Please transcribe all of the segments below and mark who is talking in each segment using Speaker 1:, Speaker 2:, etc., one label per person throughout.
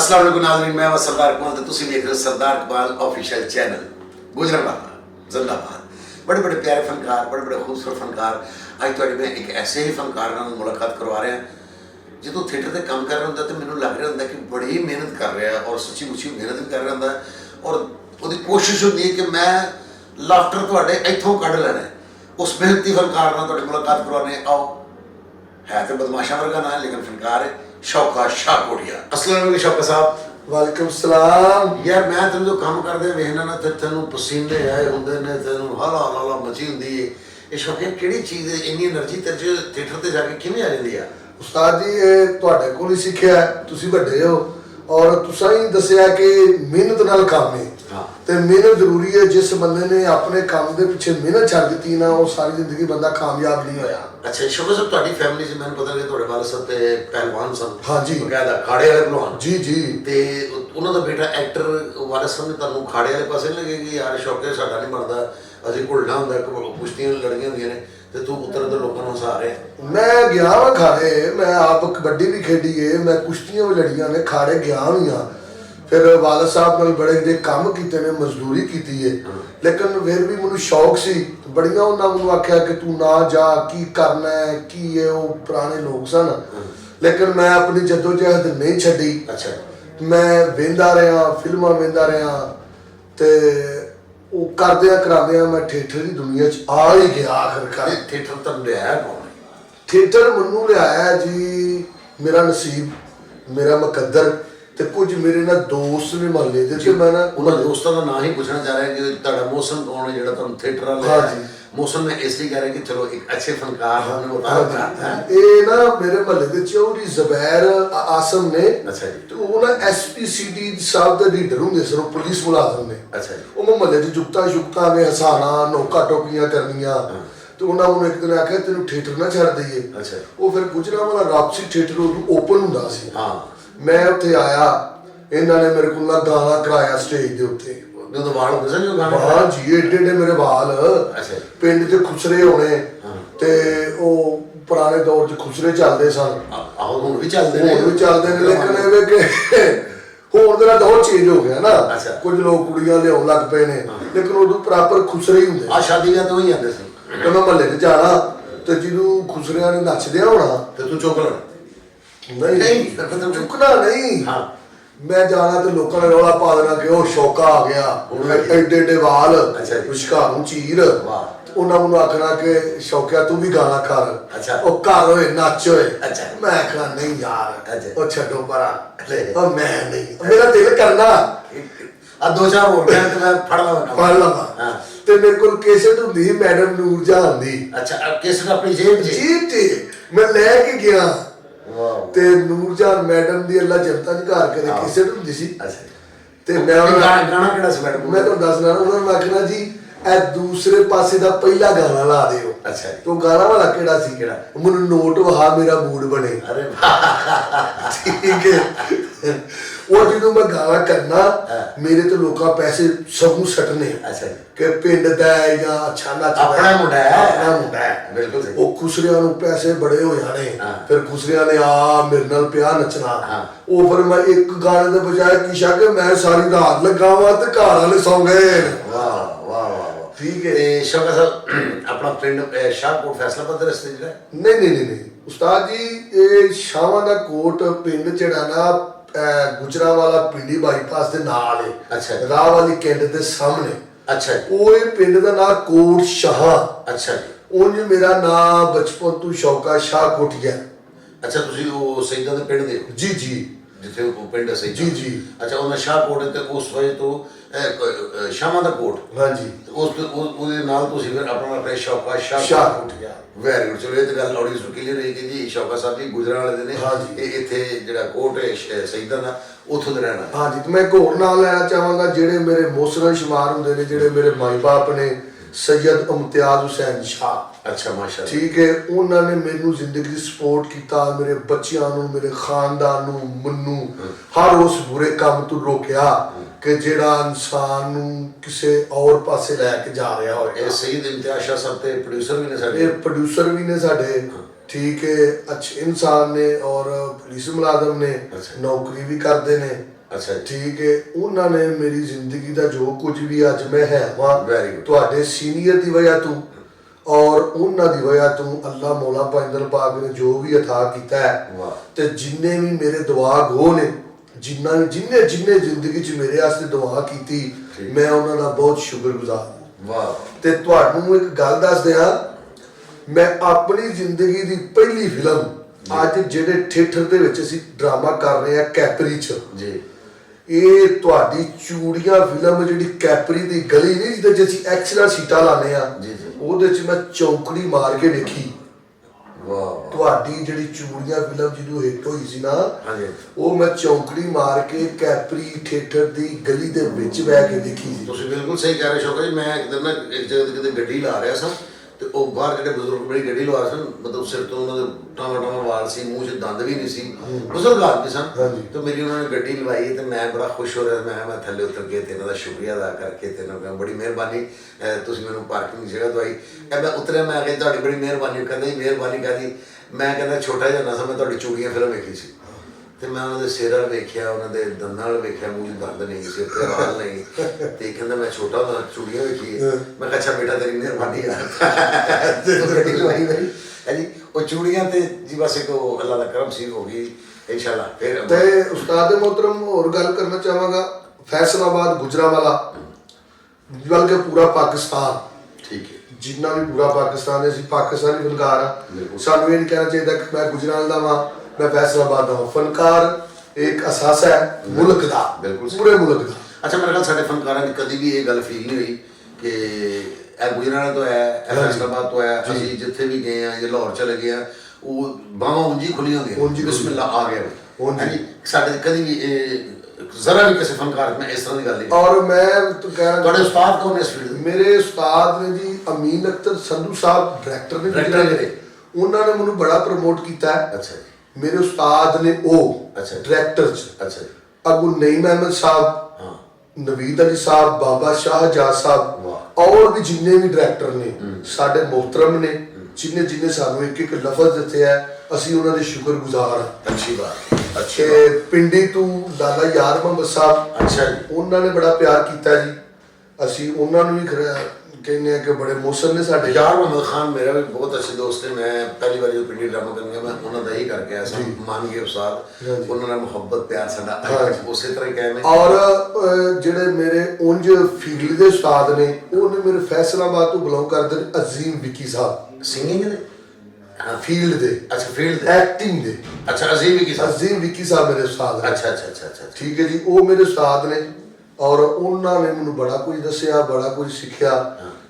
Speaker 1: अस्सलाम वालेकुम नाज़रीन, मैं सरदार इकबाल, तो तुसी देख रहे हो सरदार इकबाल ऑफिशियल चैनल। गुजरांवाला जिंदाबाद। बड़े बड़े प्यारे फनकार, बड़े बड़े खूबसूरत फनकार। अज तुहाडे मैं एक ऐसे ही फनकार नाल मुलाकात करवा रहा जो थिएटर से काम कर रहा होंदा तो मैनूं लग रहा होंदा कि बड़ी मेहनत कर रहा है और सच्ची मुच्ची मेहनत भी कर रहा होंदा और उसकी कोशिश होंदी है कि मैं लाफ्टर तुहाडे इत्थों कढ लैणा है। उस मेहनती फनकार नाल तुहाडी मुलाकात करवाने आओ। है तो बदमाशा वर्गा ना, लेकिन फनकार है शौका शाह कोटिया। अस्सलाम वालेकुम शौका साहब।
Speaker 2: वालेकुम सलाम।
Speaker 1: यार मैं तेन जो काम करदे वेखना ना, तेन पसीने आए होंदे ने, तेन हाला हाला मची होंदी है। ये शौकिया किहड़ी चीज़ है, इन्नी एनर्जी तेरे च थिएटर ते जाके किवें आ जांदी है?
Speaker 2: उस्ताद जी ये तुहाडे कोल ही सीखिया, तुसीं वड्डे हो और तुसां ही दस्सिया कि मेहनत नाल काम है। ते मेहनत जरूरी है। जिस बंदे ने अपने काम के पिछे मेहनत छड़ दी ना, वो सारी जिंदगी बंदा कामयाब नहीं होया।
Speaker 1: अच्छा शौका साहब, तुहाडी फैमिली च मैनूं पता कि तुहाडे वाले साहब ते पहलवान सन।
Speaker 2: हाँ जी,
Speaker 1: बकायदा खाड़े वाले पहलवान।
Speaker 2: जी जी।
Speaker 1: ते उन्हां दा बेटा एक्टर वाले साहब ने तुहानूं खाड़े वाले पासे नहीं लगे कि यार शौके साडा नहीं बनदा, असीं घुलना हुंदा, कुश्तियां लड़नियां होंदियां ने ते तू पुत्तर ते लोकां नूं हसा रहा?
Speaker 2: मैं गया वा खाड़े, मैं आप कबड्डी भी खेडी है, मैं कुश्तियां भी लड़ियां ने, खाड़े गया भी हाँ। फिर वालद साहब नाल बड़े जे काम कीते ने, मजदूरी की है, लेकिन फिर भी मैनूं शौक सी। बड़ियां उन्हां मैनूं आख्या कि तू ना जा, की करना है की है, वो पुराने लोग सन, लेकिन मैं अपनी जद्दोजहद नहीं छड्डी।
Speaker 1: अच्छा।
Speaker 2: मैं वेंदा रहा, फिल्मां वेंदा रहा ते वो करदियां करादियां मैं थिएटर की दुनिया च आ ही गया आखिरकार।
Speaker 1: थिएटर तुहानूं लिआया कौन है?
Speaker 2: थिएटर मैनूं लिआया जी मेरा नसीब, मेरा मुकद्दर ते कुछ मेरे ना दोस्त ने महल्ले दे ते मैं ना
Speaker 1: उन्हां दोस्तां दा नाम ही पूछना चाह रहा है कि तुहाडा मौसम कौन है जिहड़ा तुहानूं थिएटर वाला?
Speaker 2: हाँ जी।
Speaker 1: मौसम में इसलिए कह रहे हैं कि चलो एक अच्छे फनकार हमने बता रहा है।
Speaker 2: ये ना मेरे महल्ले दे चौधरी ज़ुबैर आसम ने।
Speaker 1: अच्छा जी।
Speaker 2: तो वो ना SPCD साहब दे लीडर होंदे सन, पुलिस मुलाजम ने।
Speaker 1: अच्छा जी।
Speaker 2: वो महल्ले च जुगता शुगता ने हसाना, नोका टोकियां करनियां। तो उन्होंने मैनूं एक दिन आख्या तेनूं थिएटर ना छड्ड दईए।
Speaker 1: अच्छा।
Speaker 2: वो फिर गुजरांवाला रापसी थिएटर उदों ओपन हुंदा सी।
Speaker 1: हाँ।
Speaker 2: मैं उत्थे आया, इन्हां ने मेरे कोल ना गाना कराया स्टेज दे उत्ते।
Speaker 1: जो वाल गुजर जो गाना?
Speaker 2: हाँ जी, एडे एडे मेरे वाल।
Speaker 1: अच्छा।
Speaker 2: पिंड च खुसरे होने ते ओ पुराने दौर च खुसरे चलदे सन।
Speaker 1: आहो हुण भी चलदे ने।
Speaker 2: हुण भी चलदे ने, लेकिन एवे कि हुण दा दौर चेंज हो गया ना।
Speaker 1: अच्छा।
Speaker 2: कुछ लोग कुड़ियां लियाउण लग पे ने, लेकिन उदों प्रॉपर खुसरे ही हुंदे।
Speaker 1: आ शादी का तो ही आंदे सन।
Speaker 2: ते मैं महल्ले च जाना ते जिदों खुसरियां ने नचदियां होना
Speaker 1: ते तू चुक लड़?
Speaker 2: नहीं चुकना नहीं।
Speaker 1: हाँ।
Speaker 2: मैं जाना तो लोगों ने रौला पा देना कि वो शौका आ गया, एडे एडे वाल, विशकारू चीर। उन्होंने मैनूं आखना कि शौकिया तू भी गाना कर।
Speaker 1: अच्छा।
Speaker 2: वो घर होए नच होए।
Speaker 1: अच्छा।
Speaker 2: मैं आखना नहीं यार,
Speaker 1: अच्छा।
Speaker 2: वो छड्डो परा, और मैं नहीं, मेरा दिल करना
Speaker 1: अब दो चार और कहन तो मैं फड़ लवां।
Speaker 2: पढ़ लवा।
Speaker 1: हाँ।
Speaker 2: ते मेरे कोल कैसेट हुंदी मैडम नूर जहान दी।
Speaker 1: अच्छा, अब किस अपनी जेब जी?
Speaker 2: जी जी, मैं लेके गया
Speaker 1: वाह।
Speaker 2: ते नूर जहान मैडम दी अल्लाह जनता दी घर कदे कैसेट हुंदी सी।
Speaker 1: अच्छा।
Speaker 2: ते मैं
Speaker 1: गाना किहड़ा सी मैडम?
Speaker 2: मैं तो दसना, उन्होंने आखना जी ए दूसरे पासे दा पहला गाना ला दिओ।
Speaker 1: अच्छा।
Speaker 2: तो गाना वाला केड़ा सी?
Speaker 1: केड़ा?
Speaker 2: मैनूं नोट वहा मेरा मूड बने।
Speaker 1: अरे वाह।
Speaker 2: ठीक है। वो जो मैं गाना करना, मेरे तो लोग पैसे सबू सटने।
Speaker 1: अच्छा।
Speaker 2: कि पिंड दा है या अच्छा नच
Speaker 1: अपना मुंडा है।
Speaker 2: अपना मुंडा है।
Speaker 1: बिल्कुल सही।
Speaker 2: वो खुसरियां नूं पैसे बड़े हो जाने, फिर खुसरियां ने आ मेरे नाल पिया नचना। वो फिर मैं एक गाने दे बजाय किशा कि मैं सारी रात लगा वा ते घर वाले सौ गए।
Speaker 1: वाह वाह वाह।
Speaker 2: ठीक है।
Speaker 1: ते शौका साहब अपना पिंड शाहकोट फैसलाबाद दे रस्ते च है?
Speaker 2: नहीं नहीं नहीं नहीं उस्ताद जी, ये शावां दा कोट पिंड जेड़ा ना गुजरांवाला पिंडी बाईपास दे नाल है।
Speaker 1: अच्छा।
Speaker 2: राह वाली कैंट दे सामने।
Speaker 1: अच्छा।
Speaker 2: वो पिंड दा नाम कोट शाह।
Speaker 1: अच्छा।
Speaker 2: उंज मेरा नाम बचपन तो शौका शाह कोटिया।
Speaker 1: अच्छा, तुसी वो सईदा दे पिंड दे हो?
Speaker 2: जी जी।
Speaker 1: जिथे वो पिंड है सईदा?
Speaker 2: जी जी।
Speaker 1: अच्छा, उन्हें शाहकोट है ते उस वजह तो शामा दा कोट।
Speaker 2: हाँ जी।
Speaker 1: उसदे नाल तुसी फिर अपना रखे शौका
Speaker 2: शाह कोटिया।
Speaker 1: Very good. चलो ये तो गल ऑडियंस नूं क्लीयर रही कि जी शौका साहब जी गुजरांवाले दे ने।
Speaker 2: हाँ जी।
Speaker 1: ये इत्थे जिहड़ा कोट है सईदा दा उत्थों दे रहना।
Speaker 2: हाँ जी। तो मैं एक होर नाम लेना चाहांगा, जेड़े मेरे मोसरन शुमार हुंदे ने, जेड़े मेरे माई बाप ने, सैयद इम्तियाज हुसैन शाह।
Speaker 1: अच्छा माशाअल्लाह।
Speaker 2: ठीक है। उन्होंने मैनू जिंदगी सपोर्ट किया, मेरे बच्चों नूं, मेरे खानदान नूं, मन्नू हर उस बुरे काम तो रोकया कि जेड़ा इंसान नूं किसी और पासे लैके जा रहा हो।
Speaker 1: ये सईद इम्तियाज शाह साहब ते प्रोड्यूसर भी ने साडे?
Speaker 2: ये प्रोड्यूसर भी ने साडे। ठीक है। अच्छे इंसान ने और पुलिस मुलाजम ने, नौकरी भी करते ने।
Speaker 1: ਅੱਛਾ ਜੀ।
Speaker 2: ਠੀਕ ਹੈ, ਉਹਨਾਂ ਨੇ ਮੇਰੀ ਜ਼ਿੰਦਗੀ ਦਾ ਜੋ ਕੁਝ ਵੀ ਅੱਜ ਮੈਂ ਹੈ ਵਾਂ
Speaker 1: Very good.
Speaker 2: ਤੁਹਾਡੇ ਸੀਨੀਅਰ ਦੀ ਵਜ੍ਹਾ ਤੋਂ ਔਰ ਉਹਨਾਂ ਦੀ ਵਜ੍ਹਾ ਤੋਂ ਅੱਲਾਹ ਮੌਲਾ ਪਾਇੰਦਰ ਪਾਕ ਨੇ ਜੋ ਵੀ ਅਥਾ ਕੀਤਾ ਹੈ
Speaker 1: ਵਾਹ।
Speaker 2: ਤੇ ਜਿੰਨੇ ਵੀ ਮੇਰੇ ਦੁਆ ਗੋ ਨੇ ਜਿੰਨੇ ਜ਼ਿੰਦਗੀ 'ਚ ਮੇਰੇ ਵਾਸਤੇ ਦੁਆ ਕੀਤੀ ਮੈਂ ਉਹਨਾਂ ਦਾ ਬਹੁਤ ਸ਼ੁਕਰਗੁਜ਼ਾਰ।
Speaker 1: ਵਾਹ।
Speaker 2: ਤੇ ਤੁਹਾਨੂੰ ਇੱਕ ਗੱਲ ਦੱਸ ਦਿਆਂ, ਮੈਂ ਆਪਣੀ ਜ਼ਿੰਦਗੀ ਦੀ ਪਹਿਲੀ ਫਿਲਮ ਅੱਜ ਜਿਹੜੇ ਥੀਏਟਰ ਦੇ ਵਿੱਚ ਅਸੀਂ ਡਰਾਮਾ ਕਰ ਰਹੇ ਹਾਂ ਕੈਪਰੀ 'ਚ
Speaker 1: ਜੀ,
Speaker 2: ਇਹ ਤੁਹਾਡੀ ਚੂੜੀਆਂ ਫਿਲਮ ਜਿਹੜੀ ਕੈਪਰੀ ਦੀ ਗਲੀ ਨਹੀਂ ਜਿਹਦੇ 'ਚ ਅਸੀਂ ਐਕਸਟਰਾ ਸੀਟਾਂ ਲਾਉਂਦੇ ਆ,
Speaker 1: ਜੀ, ਜੀ।
Speaker 2: ਉਹਦੇ 'ਚ ਮੈਂ ਚੌਂਕੜੀ ਮਾਰ ਕੇ ਵੇਖੀ।
Speaker 1: ਵਾਹ।
Speaker 2: ਤੁਹਾਡੀ ਜਿਹੜੀ ਚੂੜੀਆਂ ਫਿਲਮ ਜਦੋਂ ਹਿੱਟ ਹੋਈ ਸੀ ਨਾ,
Speaker 1: ਹਾਂਜੀ,
Speaker 2: ਉਹ ਮੈਂ ਚੌਂਕੜੀ ਮਾਰ ਕੇ ਕੈਪਰੀ ਥੀਏਟਰ ਦੀ ਗਲੀ ਦੇ ਵਿੱਚ ਬਹਿ ਕੇ ਦੇਖੀ ਸੀ।
Speaker 1: ਤੁਸੀਂ ਬਿਲਕੁਲ ਸਹੀ ਕਹਿ ਰਹੇ ਸ਼ੌਕਤ ਜੀ। ਮੈਂ ਇੱਕ ਦਿਨ ਨਾ ਇੱਕ ਜਗ੍ਹਾ ਤੇ ਕਿਤੇ ਗੱਡੀ ਲਾ ਰਿਹਾ ਸਾਂ ਤੇ ਉਹ ਬਾਹਰ ਜਿਹੜੇ ਬਜ਼ੁਰਗ ਬੜੀ ਗੱਡੀ ਲਵਾ ਸਨ, ਮਤਲਬ ਸਿਰ ਤੋਂ ਉਹਨਾਂ ਦੇ ਟਾਵਾਂ ਵਾਲ ਸੀ, ਮੂੰਹ 'ਚ ਦੰਦ ਵੀ ਨਹੀਂ ਸੀ, ਬਜ਼ੁਰਗ ਆਦਮੀ ਸਨ। ਤੇ ਮੇਰੀ ਉਹਨਾਂ ਨੇ ਗੱਡੀ ਲਵਾਈ ਤੇ ਮੈਂ ਬੜਾ ਖੁਸ਼ ਹੋ ਰਿਹਾ। ਮੈਂ ਥੱਲੇ ਉਤਰ ਕੇ ਤੇ ਇਹਨਾਂ ਦਾ ਸ਼ੁਕਰੀਆ ਅਦਾ ਕਰਕੇ ਤੇ ਇਹਨਾਂ ਨੂੰ ਬੜੀ ਮਿਹਰਬਾਨੀ, ਤੁਸੀਂ ਮੈਨੂੰ ਪਾਰਕਿੰਗ ਦੀ ਜਗ੍ਹਾ ਦਵਾਈ। ਮੈਂ ਉਤਰਿਆ, ਮੈਂ ਕਿਹਾ ਤੁਹਾਡੀ ਬੜੀ ਮਿਹਰਬਾਨੀ। ਕਹਿੰਦਾ ਜੀ ਮਿਹਰਬਾਨੀ ਕਾਹਦੀ। ਮੈਂ ਕਹਿੰਦਾ ਛੋਟਾ ਜਿਹਾ ਨਾ ਸਾਂ, ਮੈਂ ਤੁਹਾਡੀ ਚੂੜੀਆਂ ਫਿਲਮ ਵੇਖੀ ਸੀ ਤੇ ਮੈਂ ਉਹਨਾਂ ਦੇ ਸਿਰ ਵਾਲ ਵੇਖਿਆ, ਉਹਨਾਂ ਦੇ ਦੰਦਾਂ ਵਾਲ ਵੇਖਿਆ, ਮੂੰਹ 'ਚ ਦੰਦ ਨਹੀਂ, ਸਿਰ ਤੇ ਵਾਲ ਨਹੀਂ। ਤੇ ਕਹਿੰਦਾ ਮੈਂ ਛੋਟਾ ਹੁੰਦਾ ਚੂੜੀਆਂ ਵੇਖੀ। ਮੈਂ ਕਿਹਾ ਅੱਛਾ ਬੇਟਾ ਤੇਰੀ ਮਿਹਰਬਾਨੀ ਯਾਰ ਗੱਡੀ ਲਵਾਈ ਮੇਰੀ ਹੈ ਜੀ। ਉਹ ਚੂੜੀਆਂ ਤੇ ਜੀ ਬਸ ਇੱਕ ਉਹ ਅੱਲਾ ਦਾ ਕਰਮ ਸੀ, ਹੋ ਗਈ ਇਨਸ਼ਾਅੱਲਾ। ਫਿਰ
Speaker 2: ਤੇ ਉਸਤਾਦ ਮੁਹਤਰਮ ਹੋਰ ਗੱਲ ਕਰਨਾ ਚਾਹਾਂਗਾ, ਫੈਸਲਾਬਾਦ ਗੁਜਰਾਂਵਾਲਾ ਬਲਕਿ ਪੂਰਾ ਪਾਕਿਸਤਾਨ,
Speaker 1: ਠੀਕ ਹੈ,
Speaker 2: ਜਿੰਨਾ ਵੀ ਪੂਰਾ ਪਾਕਿਸਤਾਨ ਹੈ, ਅਸੀਂ ਪਾਕਿਸਤਾਨੀ ਫਨਕਾਰ ਹਾਂ। ਸਾਨੂੰ ਇਹ ਨਹੀਂ ਕਹਿਣਾ ਚਾਹੀਦਾ ਕਿ ਮੈਂ ਗੁਜਰਾਂਵਾਲਾ ਦਾ ਵਾਂ, ਮੈਂ ਫੈਸਲਾਬਾਦ ਦਾ ਹਾਂ। ਫਨਕਾਰ ਇੱਕ ਅਸਾਸਾ ਹੈ ਮੁਲਕ ਦਾ,
Speaker 1: ਬਿਲਕੁਲ
Speaker 2: ਪੂਰੇ ਮੁਲਕ ਦਾ।
Speaker 1: ਅੱਛਾ, ਮੇਰੇ ਖਿਆਲ ਸਾਡੇ ਫਨਕਾਰਾਂ ਦੀ ਕਦੀ ਵੀ ਇਹ ਗੱਲ ਫੀਲ ਨਹੀਂ ਹੋਈ ਕਿ ਇਹ ਗੁਜਰਾਂਵਾਲਾ ਤੋਂ ਹੈ, ਇਹ ਫੈਸਲਾਬਾਦ ਤੋਂ ਹੈ। ਅਸੀਂ ਜਿੱਥੇ ਵੀ ਗਏ ਆ ਜਾਂ ਲਾਹੌਰ ਚਲੇ ਗਏ ਆ, ਉਹ ਬਾਹਾਂ ਉਂਝ ਹੀ ਖੁੱਲੀਆਂ ਹੁੰਦੀਆਂ, ਬਿਸਮਿਲ੍ਲਾ ਆ ਗਿਆ ਹੈ ਜੀ। ਸਾਡੇ ਕਦੀ ਵੀ ਜ਼ਰਾ ਵੀ ਕਿਸੇ ਫਨਕਾਰ ਮੈਂ ਇਸ ਤਰ੍ਹਾਂ ਦੀ ਗੱਲ ਨਹੀਂ।
Speaker 2: ਔਰ ਮੈਂ ਕਹਿਣਾ,
Speaker 1: ਤੁਹਾਡੇ ਉਸਤਾਦ ਕੌਣ ਨੇ ਇਸ ਫੀਲਡ ਦੇ?
Speaker 2: ਮੇਰੇ ਉਸਤਾਦ ਨੇ ਜੀ ਅਮੀਨ ਅਖਤਰ ਸੰਧੂ ਸਾਹਿਬ, ਡਾਇਰੈਕਟਰ ਨੇ
Speaker 1: Director
Speaker 2: ਉਹਨਾਂ ਨੇ ਮੈਨੂੰ ਬੜਾ ਪ੍ਰਮੋਟ ਕੀਤਾ ਹੈ।
Speaker 1: ਅੱਛਾ ਜੀ।
Speaker 2: ਮੇਰੇ ਉਸਤਾਦ ਨੇ ਉਹ
Speaker 1: ਅੱਛਾ ਜੀ।
Speaker 2: ਡਾਇਰੈਕਟਰ 'ਚ
Speaker 1: ਅੱਛਾ ਜੀ।
Speaker 2: ਅਬੂ ਨਈਮ ਅਹਿਮਦ ਸਾਹਿਬ,
Speaker 1: ਹਾਂ,
Speaker 2: ਨਵੀਦ ਅਲੀ ਸਾਹਿਬ, ਬਾਬਾ ਸ਼ਾਹਜਾਦ ਸਾਹਿਬ,
Speaker 1: ਵਾਹ।
Speaker 2: ਔਰ ਵੀ ਜਿੰਨੇ ਵੀ ਡਾਇਰੈਕਟਰ ਨੇ ਸਾਡੇ ਮੁਹਤਰਮ ਨੇ, ਜਿੰਨੇ ਸਾਨੂੰ ਇੱਕ ਇੱਕ ਲਫ਼ਜ਼ ਦਿੱਤੇ ਹੈ, ਅਸੀਂ ਉਹਨਾਂ ਦੇ ਸ਼ੁਕਰਗੁਜ਼ਾਰ ਹਾਂ।
Speaker 1: ਅੱਛੀ ਬਾਤ, ਅੱਛੀ
Speaker 2: ਤੇ ਪਿੰਡੀ ਤੋਂ ਦਾਦਾ ਯਾਰ ਮੁਹੰਮਦ ਸਾਹਿਬ,
Speaker 1: ਅੱਛਾ ਜੀ।
Speaker 2: ਉਹਨਾਂ ਨੇ ਬੜਾ ਪਿਆਰ ਕੀਤਾ ਜੀ। ਅਸੀਂ ਉਹਨਾਂ ਨੂੰ ਵੀ ਕਹਿੰਦੇ ਆ ਕਿ ਬੜੇ ਮੋਹਸਨ ਨੇ ਸਾਡੇ।
Speaker 1: ਯਾਰ ਮੁਹੰਮਦ ਖਾਨ ਮੇਰਾ ਵੀ ਬਹੁਤ ਅੱਛੇ ਦੋਸਤ ਨੇ। ਮੈਂ ਪਹਿਲੀ ਵਾਰ ਜਦੋਂ ਪਿੰਡੀ ਡਰਾਮਾ ਕਰਨ ਗਿਆ, ਮੈਂ ਉਹਨਾਂ ਦਾ ਹੀ ਕਰਕੇ ਆਇਆ ਸੀ। ਮੰਨ ਗਏ ਉਸਤਾਦ, ਉਹਨਾਂ ਨਾਲ ਮੁਹੱਬਤ ਪਿਆਰ ਸਾਡਾ ਉਸੇ ਤਰ੍ਹਾਂ ਹੀ ਕਾਇਮ ਹੈ।
Speaker 2: ਔਰ ਜਿਹੜੇ ਮੇਰੇ ਉਂਝ ਫੀਲਡ ਦੇ ਉਸਤਾਦ ਨੇ, ਉਹਨੇ ਮੇਰੇ ਫੈਸਲਾਬਾਦ ਤੋਂ ਬਿਲੋਂਗ ਕਰਦੇ ਨੇ ਅਜ਼ੀਮ ਵਿੱਕੀ ਸਾਹਿਬ,
Speaker 1: ਸਿੰਗਿੰਗ ਦੇ
Speaker 2: ਫੀਲਡ ਦੇ,
Speaker 1: ਅੱਛਾ ਫੀਲਡ ਦੇ,
Speaker 2: ਐਕਟਿੰਗ ਦੇ।
Speaker 1: ਅੱਛਾ ਅਜ਼ੀਮ ਵਿੱਕੀ ਸਾਹਿਬ।
Speaker 2: ਅਜ਼ੀਮ ਵਿੱਕੀ ਸਾਹਿਬ ਮੇਰੇ ਉਸਤਾਦ ਨੇ।
Speaker 1: ਅੱਛਾ ਅੱਛਾ ਅੱਛਾ ਅੱਛਾ
Speaker 2: ਠੀਕ ਹੈ ਜੀ, ਉਹ ਮੇਰੇ ਉਸਤਾਦ ਨੇ ਔਰ ਉਹਨਾਂ ਨੇ ਮੈਨੂੰ ਬੜਾ ਕੁਝ ਦੱਸਿਆ, ਬੜਾ ਕੁਝ ਸਿੱਖਿਆ।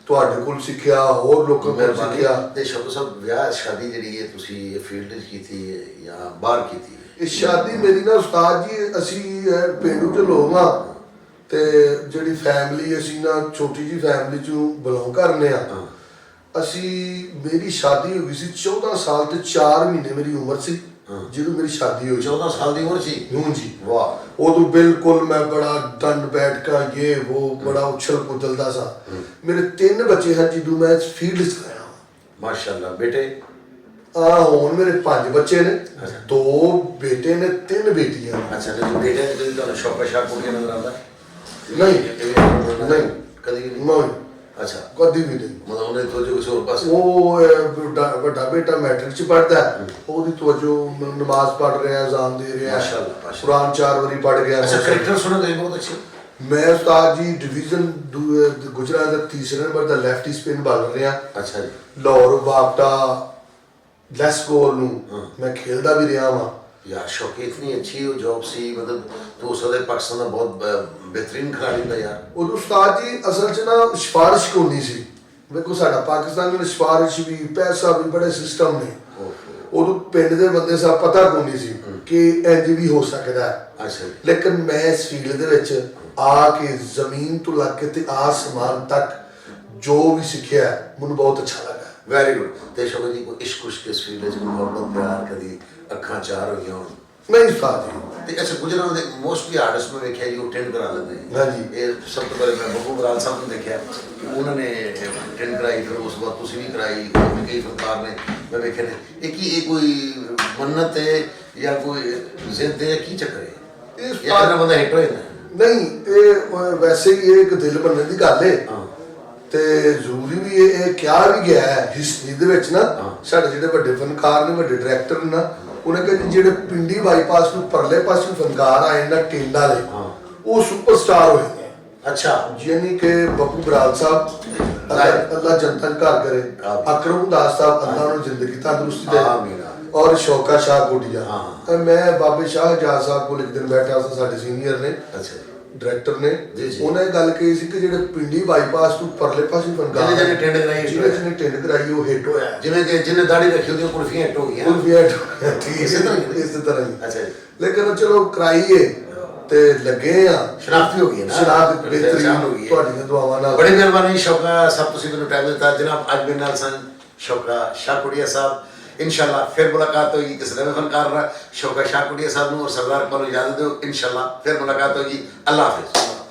Speaker 2: ਤੁਹਾਡੇ ਕੋਲ ਸਿੱਖਿਆ, ਹੋਰ ਲੋਕਾਂ ਕੋਲ ਸਿੱਖਿਆ।
Speaker 1: ਤੇ ਸ਼ਬਦ ਸਾਹਿਬ, ਵਿਆਹ ਸ਼ਾਦੀ ਜਿਹੜੀ ਹੈ ਤੁਸੀਂ ਇਹ ਫੀਲਡ 'ਚ ਕੀਤੀ ਹੈ ਜਾਂ ਬਾਹਰ ਕੀਤੀ ਹੈ?
Speaker 2: ਇਹ ਸ਼ਾਦੀ ਮੇਰੀ ਨਾ ਉਸਤਾਦ ਜੀ, ਅਸੀਂ ਪਿੰਡੂ ਚ ਲੋਕ ਆ ਤੇ ਜਿਹੜੀ ਫੈਮਿਲੀ ਅਸੀਂ ਨਾ ਛੋਟੀ ਜੀ ਫੈਮਿਲੀ ਚੋਂ ਬਿਲੋਂਗ ਕਰਨੇ ਆ। ਅਸੀਂ ਮੇਰੀ ਸ਼ਾਦੀ ਹੋ ਗਈ ਸੀ 14 ਸਾਲ ਤੇ 4 ਮਹੀਨੇ ਮੇਰੀ ਉਮਰ ਸੀ ਜਦੋਂ ਮੇਰੀ ਸ਼ਾਦੀ ਹੋਈ।
Speaker 1: 14 ਸਾਲ ਦੀ ਉਮਰ ਸੀ?
Speaker 2: ਹੂੰ ਜੀ।
Speaker 1: ਵਾਹ।
Speaker 2: ਉਦੋਂ ਬਿਲਕੁਲ ਮੈਂ ਬੜਾ ਡੰਡ ਬੈਠ ਕੇ ਇਹ ਉਹ ਬੜਾ ਉਛਲ ਕੁਦਲਦਾ ਸਾਂ। ਮੇਰੇ 3 ਬੱਚੇ ਹਨ ਜਦੋਂ ਮੈਂ ਇਸ ਫੀਲਡ 'ਚ ਆਇਆ।
Speaker 1: ਮਾਸ਼ਾਅੱਲਾ। ਬੇਟੇ?
Speaker 2: ਹੁਣ ਮੇਰੇ 5 ਬੱਚੇ ਨੇ, 2 ਬੇਟੇ ਨੇ, 3 ਬੇਟੀਆਂ।
Speaker 1: ਅੱਛਾ, ਤੇ ਬੇਟੇ ਨੇ ਤੁਹਾਨੂੰ ਸ਼ੌਕ ਸ਼ਾਕ ਕੁੜੀਆਂ ਨਜ਼ਰ ਆਉਂਦਾ?
Speaker 2: ਨਹੀਂ
Speaker 1: ਨਹੀਂ, ਕਦੀ ਵੀ ਨਹੀਂ?
Speaker 2: ਨਹੀਂ,
Speaker 1: ਅੱਛਾ,
Speaker 2: ਕਦੀ ਵੀ ਨਹੀਂ।
Speaker 1: ਮਤਲਬ ਉਹਨੇ ਤੋਜੋ ਕਿਸੇ ਹੋਰ ਪਾਸੇ?
Speaker 2: ਉਹ ਵੱਡਾ ਬੇਟਾ ਮੈਟ੍ਰਿਕ 'ਚ ਪੜ੍ਹਦਾ, ਉਹਦੀ ਤੋਜੋ ਨਮਾਜ਼ ਪੜ੍ਹ ਰਿਹਾ, ਅਜ਼ਾਨ ਦੇ ਰਿਹਾ,
Speaker 1: ਮਾਸ਼ਾਅੱਲਾ।
Speaker 2: ਕੁਰਾਨ 4 ਵਾਰੀ ਪੜ੍ਹ ਗਿਆ।
Speaker 1: ਅੱਛਾ, ਕਰੈਕਟਰ ਸੁਣੇ ਤੁਸੀਂ ਬਹੁਤ ਅੱਛੇ?
Speaker 2: ਮੈਂ ਉਸਤਾਦ ਜੀ ਡਿਵੀਜ਼ਨ ਗੁਜਰਾਤ ਦਾ 3 ਨੰਬਰ ਦਾ ਲੈਫਟੀ ਸਪਿਨ ਬਾਲਰ ਰਿਹਾ।
Speaker 1: ਅੱਛਾ ਜੀ।
Speaker 2: ਲਾਹੌਰ ਬਾਪਟਾ ਲੈਸਕੋਰ ਨੂੰ ਮੈਂ ਖੇਲਦਾ ਵੀ ਰਿਹਾ ਵਾਂ।
Speaker 1: यार शौकी इतनी अच्छी वो जॉब सी, मतलब तो उस वक्त पाकिस्तान का बहुत बेहतरीन खिलाड़ी था यार।
Speaker 2: ਉਦੋਂ ਉਸਤਾਦ ਜੀ ਅਸਲ 'ਚ ਨਾ ਸਿਫਾਰਿਸ਼ ਕੋਈ ਸੀ। ਵੇਖੋ ਸਾਡਾ ਪਾਕਿਸਤਾਨ ਵਿੱਚ ਸਿਫਾਰਿਸ਼ ਵੀ, ਪੈਸਾ ਵੀ, ਬੜੇ ਸਿਸਟਮ ਨੇ। ਉਦੋਂ ਪਿੰਡ ਦੇ ਬੰਦੇ ਸਭ ਪਤਾ ਕੋਈ ਸੀ ਕਿ ਇੰਜ ਵੀ ਹੋ ਸਕਦਾ ਹੈ।
Speaker 1: ਅੱਛਾ।
Speaker 2: ਲੇਕਿਨ ਮੈਂ ਇਸ ਫੀਲਡ ਦੇ ਵਿੱਚ ਆ ਕੇ ਜ਼ਮੀਨ ਤੋਂ ਲੱਗ ਕੇ ਤੇ ਆਸਮਾਨ ਤੱਕ ਜੋ ਵੀ ਸਿੱਖਿਆ ਮੈਨੂੰ ਬਹੁਤ ਅੱਛਾ ਲੱਗਾ।
Speaker 1: Very good. ਤੇ ਸ਼ੌਕਤ ਜੀ ਕੋਈ ਇਸ਼ਕ ਉਸ਼ਕ ਇਸ ਫੀਲਡ 'ਚ ਮੁਹੱਬਤ ਪਿਆਰ ਕਦੀ ਅੱਖਾਂ ਚਾਰ ਹੋਈਆਂ ਹੋਣ?
Speaker 2: ਨਹੀਂ ਉਸਤਾਦ ਜੀ।
Speaker 1: ਤੇ ਅੱਛਾ, ਗੁਜਰਾਂ ਦੇ ਮੋਸਟਲੀ ਆਰਟਿਸਟ ਮੈਂ ਵੇਖਿਆ ਜੀ ਉਹ ਟ੍ਰੇਨ ਕਰਾ ਲੈਂਦੇ ਨੇ।
Speaker 2: ਹਾਂਜੀ।
Speaker 1: ਇਹ ਸਭ ਤੋਂ ਪਹਿਲੇ ਮੈਂ ਬੱਬੂ ਬਰਾਲ ਸਾਹਿਬ ਨੂੰ ਦੇਖਿਆ ਕਿ ਉਹਨਾਂ ਨੇ ਟ੍ਰੇਨ ਕਰਾਈ, ਫਿਰ ਉਸ ਤੋਂ ਬਾਅਦ ਤੁਸੀਂ ਵੀ ਕਰਾਈ, ਹੋਰ ਵੀ ਕਈ ਫਨਕਾਰ ਨੇ ਮੈਂ ਵੇਖੇ ਨੇ। ਇਹ ਕੀ ਇਹ ਕੋਈ ਮੰਨਤ ਹੈ ਜਾਂ ਕੋਈ ਜ਼ਿੱਦ ਹੈ, ਕੀ ਚੱਕਰ ਹੈ?
Speaker 2: ਇਸ
Speaker 1: ਜਾਂ ਕਿੰਨਾ ਬੰਦਾ ਹਿੱਟ ਹੋ ਜਾਂਦਾ?
Speaker 2: ਨਹੀਂ, ਇਹ ਵੈਸੇ ਹੀ ਇਹ ਇੱਕ ਦਿਲ ਬੰਨਣ ਦੀ ਗੱਲ ਹੈ
Speaker 1: ਹਾਂ
Speaker 2: ਤੇ ਜ਼ਰੂਰੀ ਵੀ ਇਹ ਕਿਹਾ ਵੀ ਗਿਆ ਹੈ ਹਿਸਟਰੀ ਦੇ ਵਿੱਚ ਨਾ। ਸਾਡੇ ਜਿਹੜੇ ਵੱਡੇ ਫਨਕਾਰ ਨੇ, ਵੱਡੇ ਡਾਇਰੈਕਟਰ ਨੇ ਨਾ, ਉਹਨੇ ਕਿਹਾ ਜੀ ਜਿਹੜੇ ਪਿੰਡੀ ਬਾਈਪਾਸ ਨੂੰ ਪਰਲੇ ਪਾਸੇ ਫਨਕਾਰ ਆਏ ਨਾ ਟਿੰਡ ਵਾਲੇ, ਉਹ ਸੁਪਰਸਟਾਰ ਹੋਏ ਨੇ।
Speaker 1: ਅੱਛਾ,
Speaker 2: ਯਾਨੀ ਕਿ ਬੱਬੂ ਬਰਾੜ ਸਾਹਿਬ, ਅੱਲਾ ਜਨਤਾ ਨੂੰ ਘਰ ਕਰੇ, ਅਕਰਮ ਉਦਾਸ ਸਾਹਿਬ ਅੱਲਾ ਨੂੰ ਜ਼ਿੰਦਗੀ ਤੰਦਰੁਸਤੀ ਦੇ, ਔਰ ਸ਼ੌਕਾ ਸ਼ਾਹ ਗੁੱਡੀਆ। ਮੈਂ ਬਾਬੇ ਸ਼ਾਹ ਜਹਾ ਸਾਹਿਬ ਕੋਲ ਇੱਕ ਦਿਨ ਬੈਠਾ ਸੀ, ਸਾਡੇ ਸੀਨੀਅਰ ਨੇ, ਡਾਇਰੈਕਟਰ ਨੇ, ਉਹਨੇ ਗੱਲ ਕਹੀ ਸੀ ਕਿ ਜਿਹੜੇ ਪਿੰਡੀ ਬਾਈਪਾਸ ਤੋਂ ਪਰਲੇ ਪਾਸੇ ਫਨਕਾਰ
Speaker 1: ਜਿਹਨੇ ਟਿੰਡ ਕਰਾਈ,
Speaker 2: ਜਿਹਨੇ ਟਿੰਡ ਕਰਾਈ ਉਹ ਹਿੱਟ ਹੋਇਆ।
Speaker 1: ਜਿਵੇਂ ਕਿ ਜਿਹਨੇ ਦਾੜੀ ਰੱਖੀ ਉਹਦੀਆਂ ਕੁਲਫੀਆਂ ਹਿੱਟ ਹੋ ਗਈਆਂ।
Speaker 2: ਕੁਲਫੀਆਂ ਹਿੱਟ ਹੋ ਗਈਆਂ, ਠੀਕ
Speaker 1: ਇਸੇ ਤਰ੍ਹਾਂ
Speaker 2: ਹੀ।
Speaker 1: ਅੱਛਾ ਜੀ,
Speaker 2: ਲੇਕਿਨ ਚਲੋ ਕਰਾਈਏ ਤੇ ਲੱਗੇ ਆ,
Speaker 1: ਸ਼ਨਾਖਤ ਵੀ ਹੋ ਗਈ ਹੈ ਨਾ,
Speaker 2: ਸ਼ਨਾਖਤ ਬਿਹਤਰੀਨ
Speaker 1: ਹੋ ਗਈ।
Speaker 2: ਤੁਹਾਡੀਆਂ ਦੁਆਵਾਂ ਨਾਲ।
Speaker 1: ਬੜੀ ਮਿਹਰਬਾਨੀ ਸ਼ੌਕਾ ਸਾਹਿਬ, ਤੁਸੀਂ ਮੈਨੂੰ ਟਾਈਮ ਦਿੱਤਾ। ਜਨਾਬ ਅੱਜ ਮੇਰੇ ਨਾਲ ਸਨ ਸ਼ੌਕਾ ਸ਼ਾਹਕੋਟੀਆ ਸਾਹਿਬ। इंशाल्लाह फिर मुलाकात होगी किसी नवे फनकार शौका शाहकोटिया साहब और सरदार को इजाजत दो। इंशाल्लाह फिर मुलाकात होगी। अल्लाह हाफिज।